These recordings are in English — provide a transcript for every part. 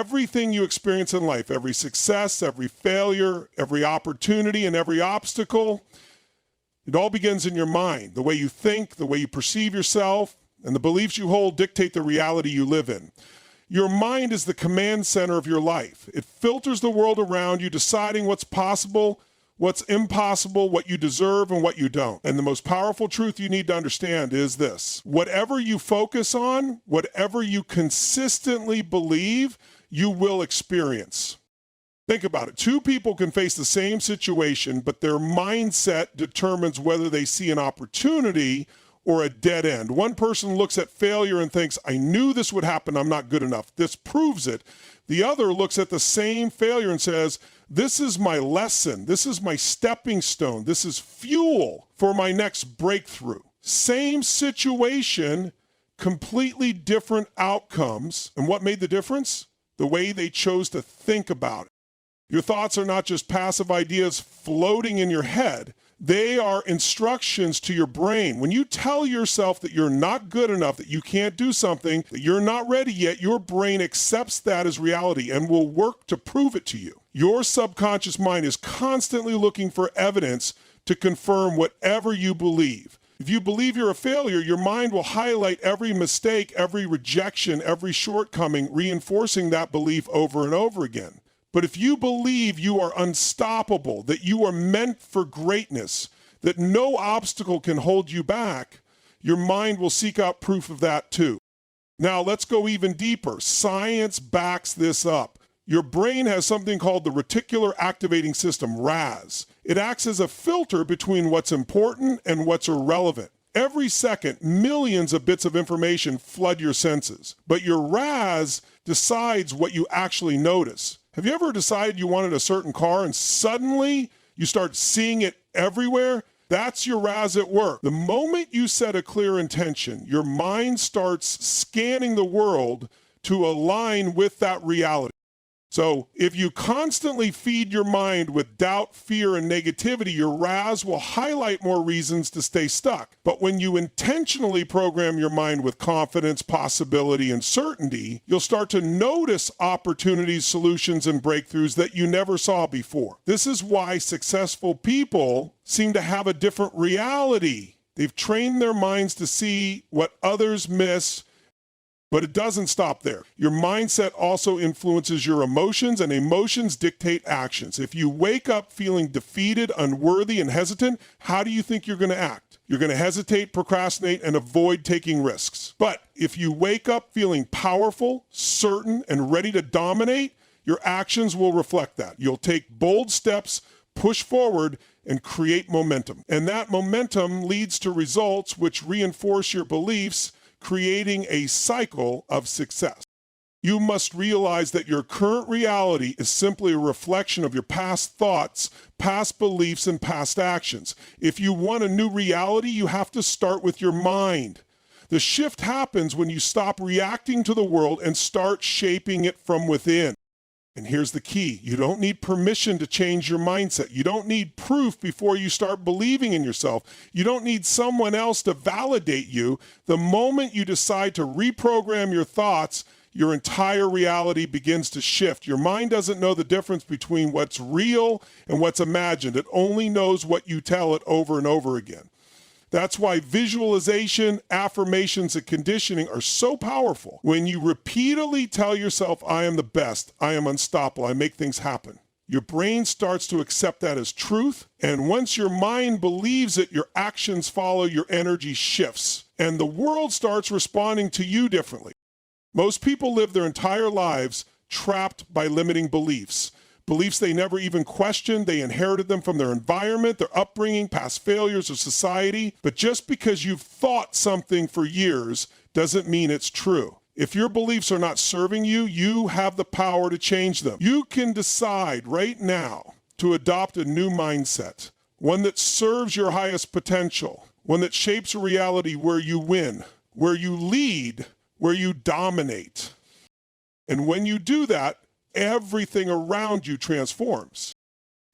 Everything you experience in life, every success, every failure, every opportunity, and every obstacle, it all begins in your mind. The way you think, the way you perceive yourself, and the beliefs you hold dictate the reality you live in. Your mind is the command center of your life. It filters the world around you, deciding what's possible, what's impossible, what you deserve, and what you don't. And the most powerful truth you need to understand is this: whatever you focus on, whatever you consistently believe, you will experience. Think about it. Two people can face the same situation, but their mindset determines whether they see an opportunity or a dead end. One person looks at failure and thinks, I knew this would happen, I'm not good enough. This proves it. The other looks at the same failure and says, this is my lesson, this is my stepping stone, this is fuel for my next breakthrough. Same situation, completely different outcomes. And what made the difference? The way they chose to think about it. Your thoughts are not just passive ideas floating in your head. They are instructions to your brain. When you tell yourself that you're not good enough, that you can't do something, that you're not ready yet, your brain accepts that as reality and will work to prove it to you. Your subconscious mind is constantly looking for evidence to confirm whatever you believe. If you believe you're a failure, your mind will highlight every mistake, every rejection, every shortcoming, reinforcing that belief over and over again. But if you believe you are unstoppable, that you are meant for greatness, that no obstacle can hold you back, your mind will seek out proof of that too. Now let's go even deeper. Science backs this up. Your brain has something called the reticular activating system, RAS. It acts as a filter between what's important and what's irrelevant. Every second, millions of bits of information flood your senses, but your RAS decides what you actually notice. Have you ever decided you wanted a certain car and suddenly you start seeing it everywhere? That's your RAS at work. The moment you set a clear intention, your mind starts scanning the world to align with that reality. So if you constantly feed your mind with doubt, fear, and negativity, your RAS will highlight more reasons to stay stuck. But when you intentionally program your mind with confidence, possibility, and certainty, you'll start to notice opportunities, solutions, and breakthroughs that you never saw before. This is why successful people seem to have a different reality. They've trained their minds to see what others miss. But it doesn't stop there. Your mindset also influences your emotions, and emotions dictate actions. If you wake up feeling defeated, unworthy, and hesitant, how do you think you're going to act? You're going to hesitate, procrastinate, and avoid taking risks. But if you wake up feeling powerful, certain, and ready to dominate, your actions will reflect that. You'll take bold steps, push forward, and create momentum. And that momentum leads to results which reinforce your beliefs, creating a cycle of success. You must realize that your current reality is simply a reflection of your past thoughts, past beliefs, and past actions. If you want a new reality, you have to start with your mind. The shift happens when you stop reacting to the world and start shaping it from within. And here's the key. You don't need permission to change your mindset. You don't need proof before you start believing in yourself. You don't need someone else to validate you. The moment you decide to reprogram your thoughts, your entire reality begins to shift. Your mind doesn't know the difference between what's real and what's imagined. It only knows what you tell it over and over again. That's why visualization, affirmations, and conditioning are so powerful. When you repeatedly tell yourself, I am the best, I am unstoppable, I make things happen, your brain starts to accept that as truth. And once your mind believes it, your actions follow, your energy shifts, and the world starts responding to you differently. Most people live their entire lives trapped by limiting beliefs. Beliefs they never even questioned. They inherited them from their environment, their upbringing, past failures of society. But just because you've thought something for years doesn't mean it's true. If your beliefs are not serving you, you have the power to change them. You can decide right now to adopt a new mindset, one that serves your highest potential, one that shapes a reality where you win, where you lead, where you dominate. And when you do that, everything around you transforms.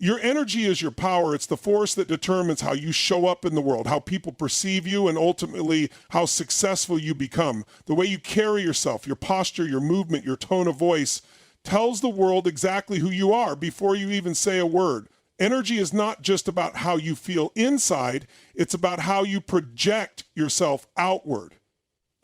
Your energy is your power. It's the force that determines how you show up in the world, how people perceive you, and ultimately how successful you become. The way you carry yourself, your posture, your movement, your tone of voice tells the world exactly who you are before you even say a word. Energy is not just about how you feel inside, it's about how you project yourself outward.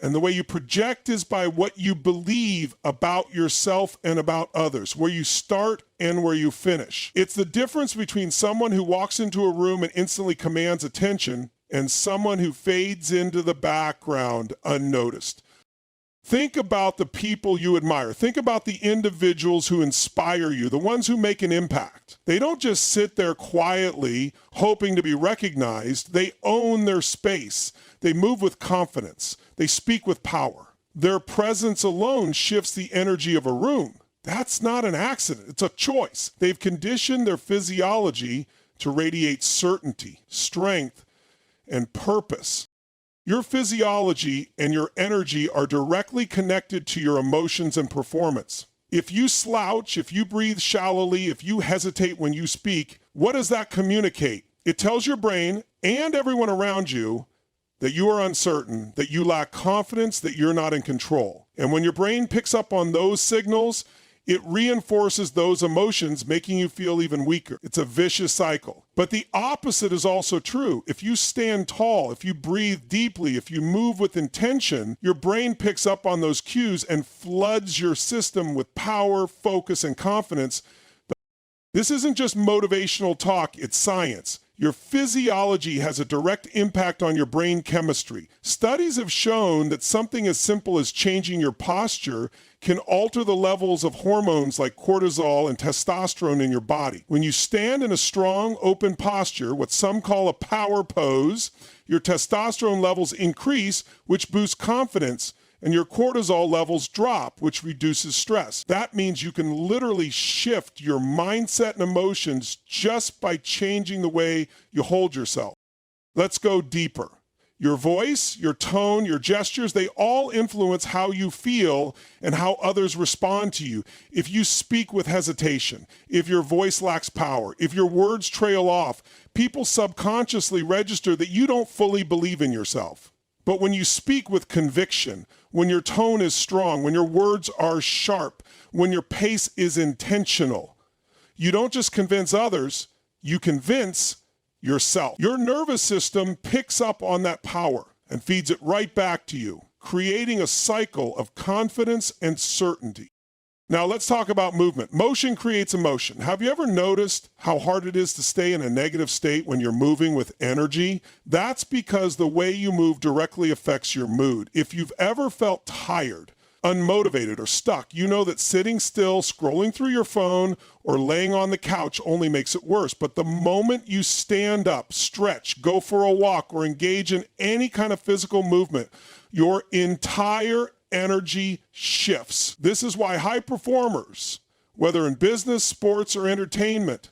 And the way you project is by what you believe about yourself and about others, where you start and where you finish. It's the difference between someone who walks into a room and instantly commands attention and someone who fades into the background unnoticed. Think about the people you admire. Think about the individuals who inspire you, the ones who make an impact. They don't just sit there quietly hoping to be recognized. They own their space. They move with confidence. They speak with power. Their presence alone shifts the energy of a room. That's not an accident. It's a choice. They've conditioned their physiology to radiate certainty, strength, and purpose. Your physiology and your energy are directly connected to your emotions and performance. If you slouch, if you breathe shallowly, if you hesitate when you speak, what does that communicate? It tells your brain and everyone around you that you are uncertain, that you lack confidence, that you're not in control. And when your brain picks up on those signals, it reinforces those emotions, making you feel even weaker. It's a vicious cycle. But the opposite is also true. If you stand tall, if you breathe deeply, if you move with intention, your brain picks up on those cues and floods your system with power, focus, and confidence. This isn't just motivational talk, it's science. Your physiology has a direct impact on your brain chemistry. Studies have shown that something as simple as changing your posture can alter the levels of hormones like cortisol and testosterone in your body. When you stand in a strong, open posture, what some call a power pose, your testosterone levels increase, which boosts confidence, and your cortisol levels drop, which reduces stress. That means you can literally shift your mindset and emotions just by changing the way you hold yourself. Let's go deeper. Your voice, your tone, your gestures, they all influence how you feel and how others respond to you. If you speak with hesitation, if your voice lacks power, if your words trail off, people subconsciously register that you don't fully believe in yourself. But when you speak with conviction, when your tone is strong, when your words are sharp, when your pace is intentional, you don't just convince others, you convince yourself. Your nervous system picks up on that power and feeds it right back to you, creating a cycle of confidence and certainty. Now let's talk about movement. Motion creates emotion. Have you ever noticed how hard it is to stay in a negative state when you're moving with energy? That's because the way you move directly affects your mood. If you've ever felt tired, unmotivated, or stuck, you know that sitting still, scrolling through your phone, or laying on the couch only makes it worse. But the moment you stand up, stretch, go for a walk, or engage in any kind of physical movement, your entire energy shifts. This is why high performers, whether in business, sports, or entertainment,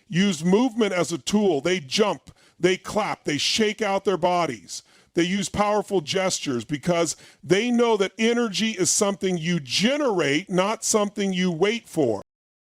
use movement as a tool. They jump, they clap, they shake out their bodies. They use powerful gestures because they know that energy is something you generate, not something you wait for.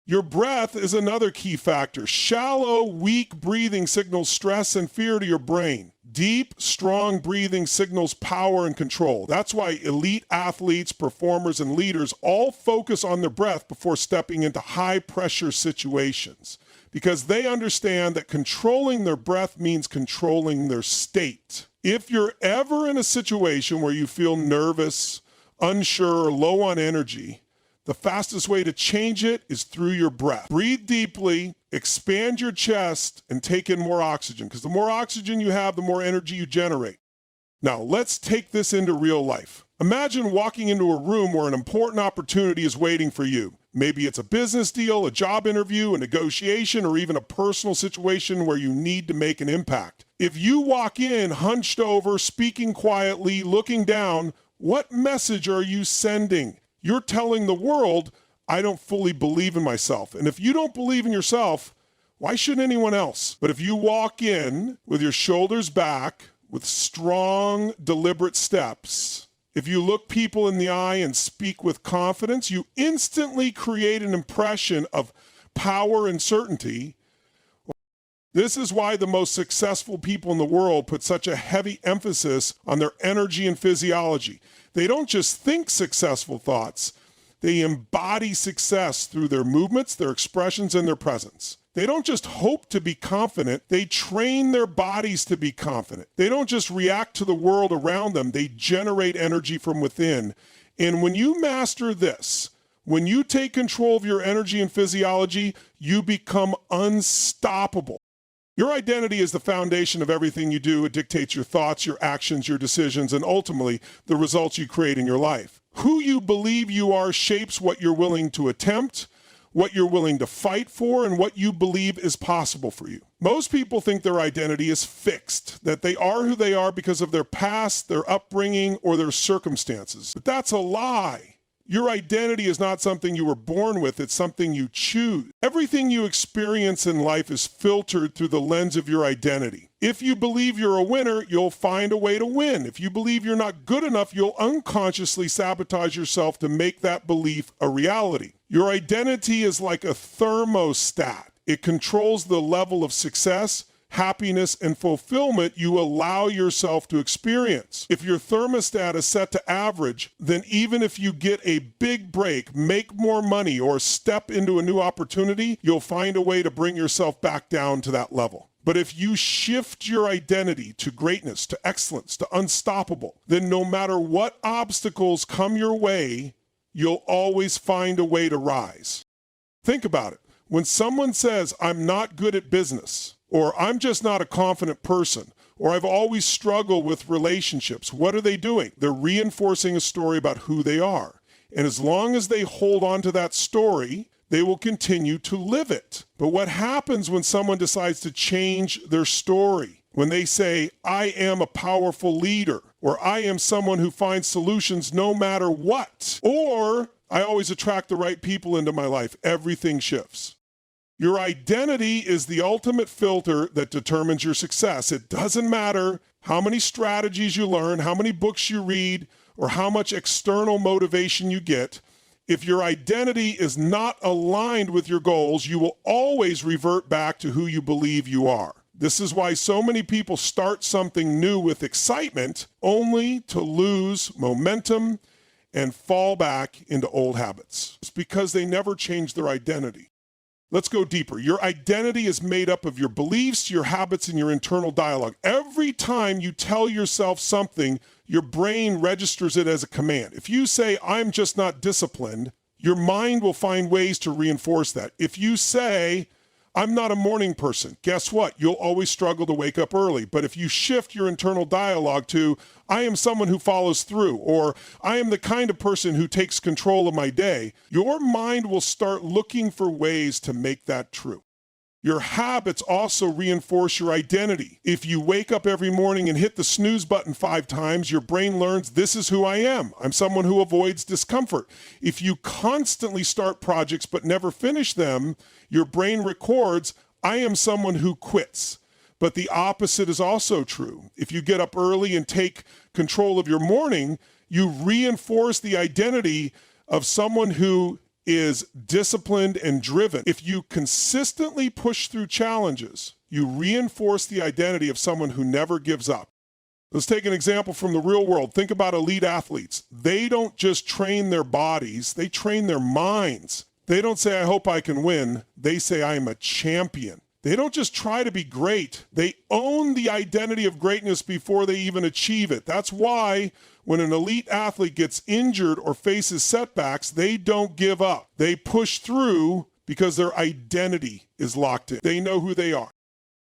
Your breath is another key factor. Shallow, weak breathing signals stress and fear to your brain. Deep, strong breathing signals power and control. That's why elite athletes, performers, and leaders all focus on their breath before stepping into high-pressure situations, because they understand that controlling their breath means controlling their state. If you're ever in a situation where you feel nervous, unsure, or low on energy, the fastest way to change it is through your breath. Breathe deeply, expand your chest, and take in more oxygen, because the more oxygen you have, the more energy you generate. Now, let's take this into real life. Imagine walking into a room where an important opportunity is waiting for you. Maybe it's a business deal, a job interview, a negotiation, or even a personal situation where you need to make an impact. If you walk in hunched over, speaking quietly, looking down, what message are you sending? You're telling the world, I don't fully believe in myself. And if you don't believe in yourself, why should anyone else? But if you walk in with your shoulders back, with strong, deliberate steps, if you look people in the eye and speak with confidence, you instantly create an impression of power and certainty. This is why the most successful people in the world put such a heavy emphasis on their energy and physiology. They don't just think successful thoughts, They embody success through their movements, their expressions, and their presence. They don't just hope to be confident, they train their bodies to be confident. They don't just react to the world around them, they generate energy from within. And when you master this, when you take control of your energy and physiology, you become unstoppable. Your identity is the foundation of everything you do. It dictates your thoughts, your actions, your decisions, and ultimately the results you create in your life. Who you believe you are shapes what you're willing to attempt, what you're willing to fight for, and what you believe is possible for you. Most people think their identity is fixed, that they are who they are because of their past, their upbringing, or their circumstances. But that's a lie. Your identity is not something you were born with, it's something you choose. Everything you experience in life is filtered through the lens of your identity. If you believe you're a winner, you'll find a way to win. If you believe you're not good enough, you'll unconsciously sabotage yourself to make that belief a reality. Your identity is like a thermostat. It controls the level of success, happiness, and fulfillment you allow yourself to experience. If your thermostat is set to average, then even if you get a big break, make more money, or step into a new opportunity, you'll find a way to bring yourself back down to that level. But if you shift your identity to greatness, to excellence, to unstoppable, then no matter what obstacles come your way, you'll always find a way to rise. Think about it. When someone says, "I'm not good at business," or "I'm just not a confident person," or "I've always struggled with relationships," what are they doing? They're reinforcing a story about who they are. And as long as they hold on to that story, they will continue to live it. But what happens when someone decides to change their story? When they say, "I am a powerful leader," or "I am someone who finds solutions no matter what," or "I always attract the right people into my life," everything shifts. Your identity is the ultimate filter that determines your success. It doesn't matter how many strategies you learn, how many books you read, or how much external motivation you get. If your identity is not aligned with your goals, you will always revert back to who you believe you are. This is why so many people start something new with excitement only to lose momentum and fall back into old habits. It's because they never change their identity. Let's go deeper. Your identity is made up of your beliefs, your habits, and your internal dialogue. Every time you tell yourself something, your brain registers it as a command. If you say, "I'm just not disciplined," your mind will find ways to reinforce that. If you say, "I'm not a morning person," guess what? You'll always struggle to wake up early. But if you shift your internal dialogue to, "I am someone who follows through," or "I am the kind of person who takes control of my day," your mind will start looking for ways to make that true. Your habits also reinforce your identity. If you wake up every morning and hit the snooze button 5 times, your brain learns, "This is who I am. I'm someone who avoids discomfort." If you constantly start projects but never finish them, your brain records, "I am someone who quits." But the opposite is also true. If you get up early and take control of your morning, you reinforce the identity of someone who is disciplined and driven. If you consistently push through challenges, you reinforce the identity of someone who never gives up. Let's take an example from the real world. Think about elite athletes. They don't just train their bodies, they train their minds. They don't say, "I hope I can win." They say, "I am a champion." They don't just try to be great. They own the identity of greatness before they even achieve it. That's why when an elite athlete gets injured or faces setbacks, they don't give up. They push through because their identity is locked in. They know who they are.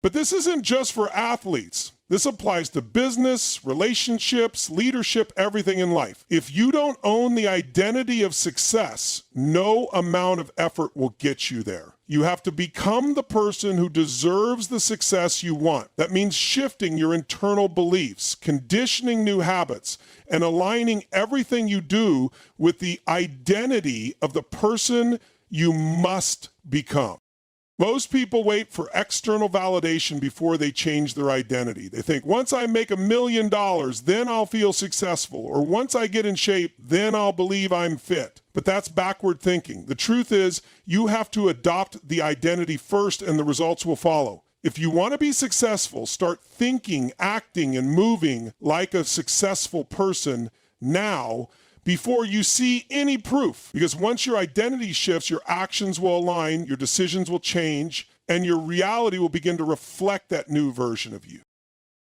But this isn't just for athletes. This applies to business, relationships, leadership, everything in life. If you don't own the identity of success, no amount of effort will get you there. You have to become the person who deserves the success you want. That means shifting your internal beliefs, conditioning new habits, and aligning everything you do with the identity of the person you must become. Most people wait for external validation before they change their identity. They think, once I make $1 million, then I'll feel successful. Or once I get in shape, then I'll believe I'm fit. But that's backward thinking. The truth is, you have to adopt the identity first and the results will follow. If you want to be successful, start thinking, acting, and moving like a successful person now, before you see any proof. Because once your identity shifts, your actions will align, your decisions will change, and your reality will begin to reflect that new version of you.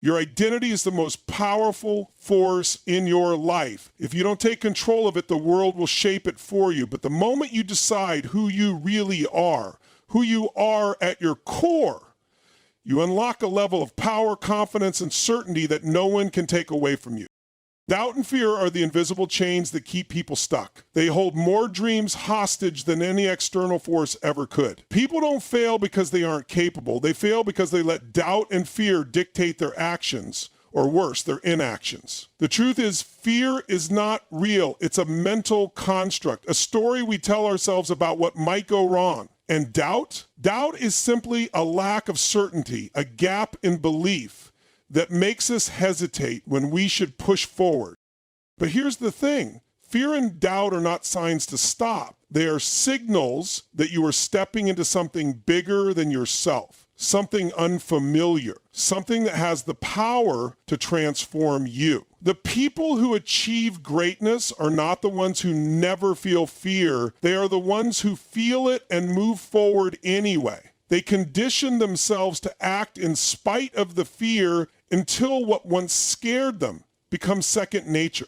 Your identity is the most powerful force in your life. If you don't take control of it, the world will shape it for you. But the moment you decide who you really are, who you are at your core, you unlock a level of power, confidence, and certainty that no one can take away from you. Doubt and fear are the invisible chains that keep people stuck. They hold more dreams hostage than any external force ever could. People don't fail because they aren't capable. They fail because they let doubt and fear dictate their actions, or worse, their inactions. The truth is, fear is not real. It's a mental construct, a story we tell ourselves about what might go wrong. And doubt? Doubt is simply a lack of certainty, a gap in belief that makes us hesitate when we should push forward. But here's the thing. Fear and doubt are not signs to stop. They are signals that you are stepping into something bigger than yourself, something unfamiliar, something that has the power to transform you. The people who achieve greatness are not the ones who never feel fear. They are the ones who feel it and move forward anyway. They condition themselves to act in spite of the fear until what once scared them becomes second nature.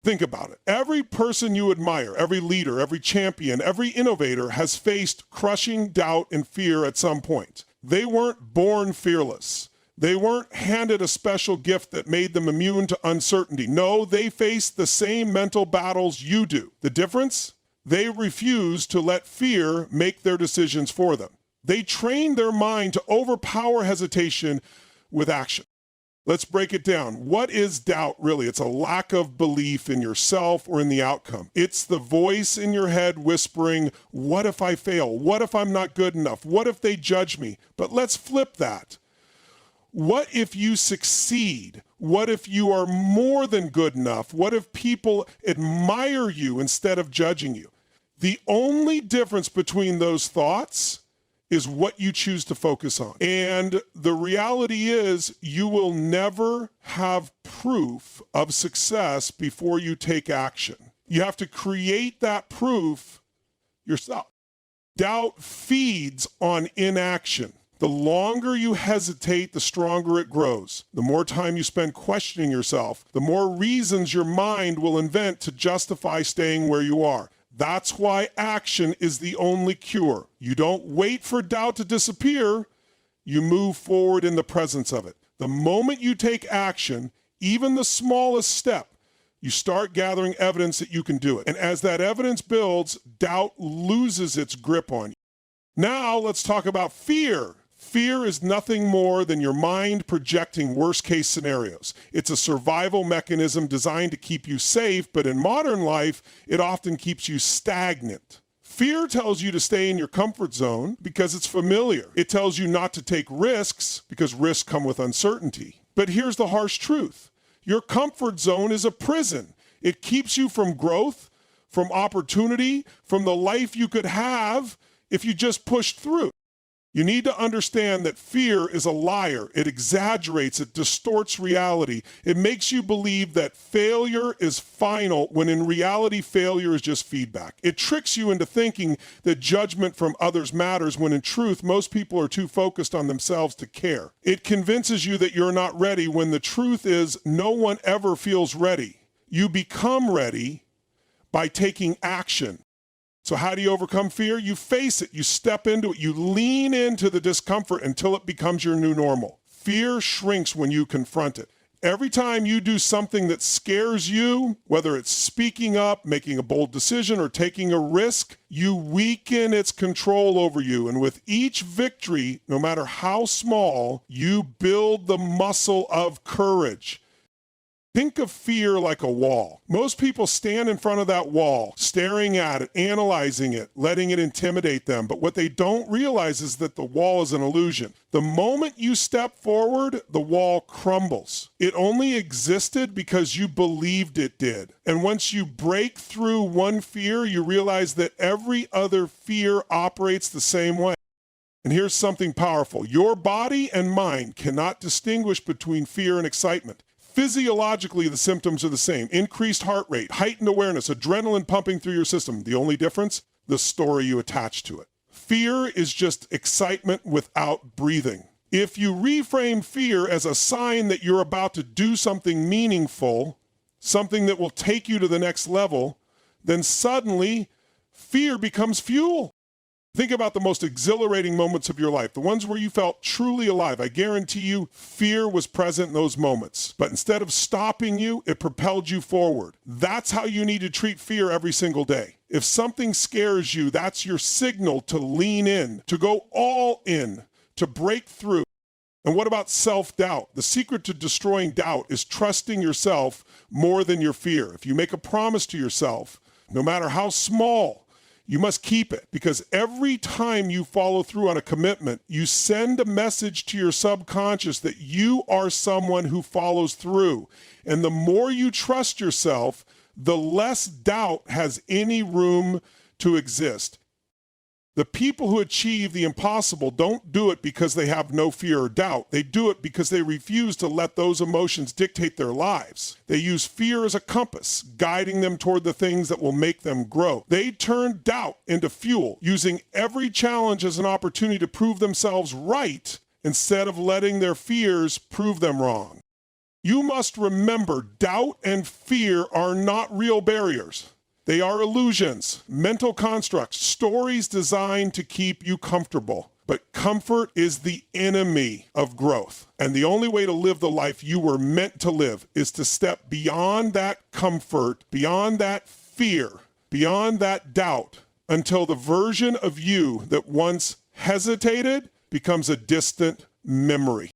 Think about it. Every person you admire, every leader, every champion, every innovator has faced crushing doubt and fear at some point. They weren't born fearless. They weren't handed a special gift that made them immune to uncertainty. No, they faced the same mental battles you do. The difference? They refuse to let fear make their decisions for them. They train their mind to overpower hesitation with action. Let's break it down. What is doubt really? It's a lack of belief in yourself or in the outcome. It's the voice in your head whispering, what if I fail? What if I'm not good enough? What if they judge me? But let's flip that. What if you succeed? What if you are more than good enough? What if people admire you instead of judging you? The only difference between those thoughts is what you choose to focus on. And the reality is you will never have proof of success before you take action. You have to create that proof yourself. Doubt feeds on inaction. The longer you hesitate, the stronger it grows. The more time you spend questioning yourself, the more reasons your mind will invent to justify staying where you are. That's why action is the only cure. You don't wait for doubt to disappear. You move forward in the presence of it. The moment you take action, even the smallest step, you start gathering evidence that you can do it. And as that evidence builds, doubt loses its grip on you. Now let's talk about fear. Fear is nothing more than your mind projecting worst-case scenarios. It's a survival mechanism designed to keep you safe, but in modern life, it often keeps you stagnant. Fear tells you to stay in your comfort zone because it's familiar. It tells you not to take risks because risks come with uncertainty. But here's the harsh truth. Your comfort zone is a prison. It keeps you from growth, from opportunity, from the life you could have if you just pushed through. You need to understand that fear is a liar. It exaggerates, it distorts reality. It makes you believe that failure is final when in reality failure is just feedback. It tricks you into thinking that judgment from others matters when in truth most people are too focused on themselves to care. It convinces you that you're not ready when the truth is no one ever feels ready. You become ready by taking action. So how do you overcome fear? You face it, you step into it, you lean into the discomfort until it becomes your new normal. Fear shrinks when you confront it. Every time you do something that scares you, whether it's speaking up, making a bold decision, or taking a risk, you weaken its control over you. And with each victory, no matter how small, you build the muscle of courage. Think of fear like a wall. Most people stand in front of that wall, staring at it, analyzing it, letting it intimidate them. But what they don't realize is that the wall is an illusion. The moment you step forward, the wall crumbles. It only existed because you believed it did. And once you break through one fear, you realize that every other fear operates the same way. And here's something powerful. Your body and mind cannot distinguish between fear and excitement. Physiologically, the symptoms are the same. Increased heart rate, heightened awareness, adrenaline pumping through your system. The only difference, the story you attach to it. Fear is just excitement without breathing. If you reframe fear as a sign that you're about to do something meaningful, something that will take you to the next level, then suddenly fear becomes fuel. Think about the most exhilarating moments of your life, the ones where you felt truly alive. I guarantee you, fear was present in those moments. But instead of stopping you, it propelled you forward. That's how you need to treat fear every single day. If something scares you, that's your signal to lean in, to go all in, to break through. And what about self-doubt? The secret to destroying doubt is trusting yourself more than your fear. If you make a promise to yourself, no matter how small, you must keep it, because every time you follow through on a commitment, you send a message to your subconscious that you are someone who follows through. And the more you trust yourself, the less doubt has any room to exist. The people who achieve the impossible don't do it because they have no fear or doubt. They do it because they refuse to let those emotions dictate their lives. They use fear as a compass, guiding them toward the things that will make them grow. They turn doubt into fuel, using every challenge as an opportunity to prove themselves right instead of letting their fears prove them wrong. You must remember, doubt and fear are not real barriers. They are illusions, mental constructs, stories designed to keep you comfortable. But comfort is the enemy of growth. And the only way to live the life you were meant to live is to step beyond that comfort, beyond that fear, beyond that doubt, until the version of you that once hesitated becomes a distant memory.